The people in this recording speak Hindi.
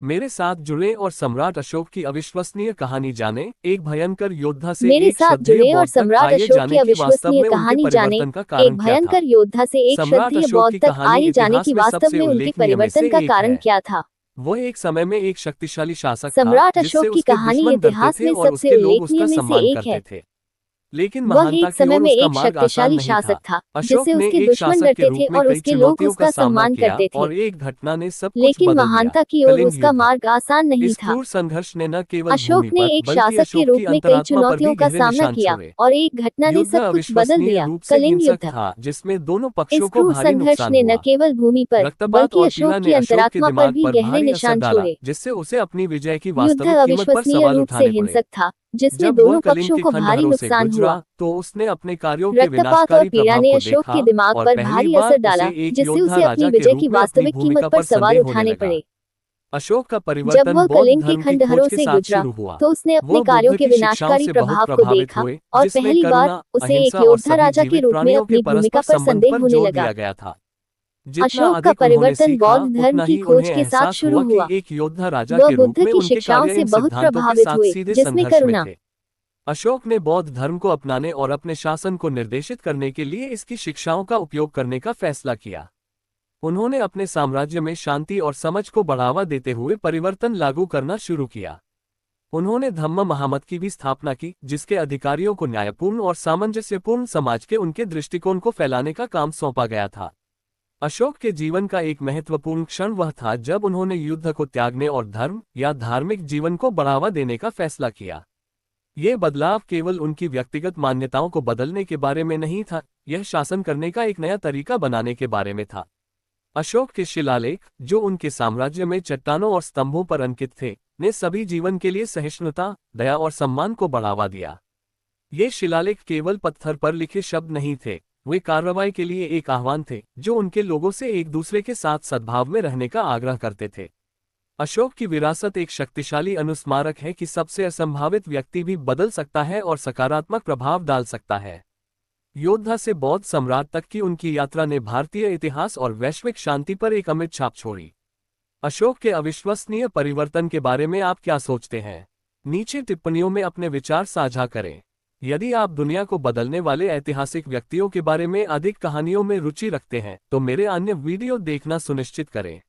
मेरे साथ जुड़े और सम्राट अशोक की अविश्वसनीय कहानी जाने। एक भयंकर योद्धा से मेरे एक साथ श्रद्धेय जुड़े और बौद्ध तक, सम्राट आइए अशोक की जाने कि वास्तव अविश्वसनीय में उनके कहानी जाने। परिवर्तन का एक कारण क्या था। भयंकर योद्धा से एक सम्राट श्रद्धेय अशोक बौद्ध की तक, कहानी आइए जाने कि इतिहास में वास्तव सबसे में उनके उल्लेखनीय में से परिवर्तन का एक कारण है। क्या था। वह एक समय में एक शक्तिशाली शासक था सम्राट जिससे अशोक की उसके कहानी दुश्मन डरते इतिहास थे में और सबसे उसके लोग उल्लेखनीय उसका में से सम्मान एक है। करते थे। लेकिन वह महानता एक की समय ओर में उसका एक मार्ग आसान शक्तिशाली नहीं शासक था। था अशोक जिससे ने उसके एक दुश्मन शासक के डरते थे रूप में और कई उसके लोग चुनौतियों का उसका सामना सम्मान किया करते थे। और एक घटना ने सब कुछ लेकिन बदल दिया। महानता की ओर कलिंग उसका युद्ध। मार्ग आसान नहीं इस था। क्रूर संघर्ष ने न केवल अशोक भूमि ने पर एक बल्कि शासक के अशोक रूप की में कई अंतरात्मा पर चुनौतियों भी का गहरे सामना निशान किया छोड़े। और एक घटना ने युद्ध सब कुछ बदल अविश्वसनीय दिया। रूप से कलिंग हिंसक युद्ध। था जिसमें दोनों इस पक्षों को क्रूर भारी संघर्ष नुकसान ने न हुआ। केवल भूमि पर रक्तपात बल्कि और अशोक पीड़ा की ने अशोक के अंतरात्मा पर दिमाग भी पर गहरे भारी असर निशान डाला छोड़े। जिससे उसे अपनी विजय की युद्ध वास्तविक कीमत पर अविश्वसनीय सवाल रूप से उठाने पड़े। हिंसक था जिसमें जब वह दोनों कलिंग पक्षों के को भारी खंडहरों से नुकसान हुआ। गुजरा तो उसने अपने कार्यों के रक्तपात और विनाशकारी पीड़ा प्रभाव ने को अशोक के देखा दिमाग और पर पहली भारी बार असर उसे डाला एक जिससे योद्धा उसे राजा अपनी के विजय की रूप में अपनी वास्तविक कीमत भूमिका पर पर सवाल संदेह होने उठाने लगा। पड़े। अशोक का जब परिवर्तन वह बौद्ध कलिंग के धर्म की खोज खंडहरों के से साथ गुजरा शुरू हुआ। तो उसने अपने वह कार्यों बुद्ध के की शिक्षाओं विनाशकारी से बहुत प्रभाव को प्रभावित देखा हुए और जिसमें पहली बार करुणा, उसे एक अहिंसा और योद्धा सभी राजा के जीवित रूप में प्राणियों के अपनी भूमिका परस्पर पर संबंध संदेह पर होने जोर लगा। दिया गया था। जितना अशोक का अधिक उन्होंने परिवर्तन सीखा बौद्ध धर्म उतना की ही खोज उन्हें के साथ एहसास शुरू हुआ कि हुआ। एक योद्धा राजा वह के रूप बुद्ध में की उनके शिक्षाओं कार्य से इन बहुत सिद्धांतों के प्रभावित साथ हुए सीधे जिसमें संघर्ष में करुणा, थे। अशोक ने बौद्ध धर्म को अपनाने और अपने शासन को निर्देशित करने के लिए इसकी शिक्षाओं का उपयोग करने का फैसला किया। उन्होंने अपने साम्राज्य में शांति और समझ को बढ़ावा देते हुए परिवर्तन लागू करना शुरू किया। उन्होंने धम्म महामत की भी स्थापना की जिसके अधिकारियों को न्यायपूर्ण और सामंजस्यपूर्ण समाज के उनके दृष्टिकोण को फैलाने का काम सौंपा गया था। अशोक के जीवन का एक महत्वपूर्ण क्षण वह था जब उन्होंने युद्ध को त्यागने और धर्म या धार्मिक जीवन को बढ़ावा देने का फैसला किया। ये बदलाव केवल उनकी व्यक्तिगत मान्यताओं को बदलने के बारे में नहीं था, यह शासन करने का एक नया तरीका बनाने के बारे में था। अशोक के शिलालेख, जो उनके साम्राज्य में चट्टानों और स्तंभों पर अंकित थे, ने सभी जीवन के लिए सहिष्णुता, दया और सम्मान को बढ़ावा दिया। ये शिलालेख केवल पत्थर पर लिखे शब्द नहीं थे, वे कार्रवाई के लिए एक आह्वान थे जो उनके लोगों से एक दूसरे के साथ सद्भाव में रहने का आग्रह करते थे। अशोक की विरासत एक शक्तिशाली अनुस्मारक है कि सबसे असंभावित व्यक्ति भी बदल सकता है और सकारात्मक प्रभाव डाल सकता है। योद्धा से बौद्ध सम्राट तक की उनकी यात्रा ने भारतीय इतिहास और वैश्विक शांति पर एक अमिट छाप छोड़ी। अशोक के अविश्वसनीय परिवर्तन के बारे में आप क्या सोचते हैं? नीचे टिप्पणियों में अपने विचार साझा करें। यदि आप दुनिया को बदलने वाले ऐतिहासिक व्यक्तियों के बारे में अधिक कहानियों में रुचि रखते हैं तो मेरे अन्य वीडियो देखना सुनिश्चित करें।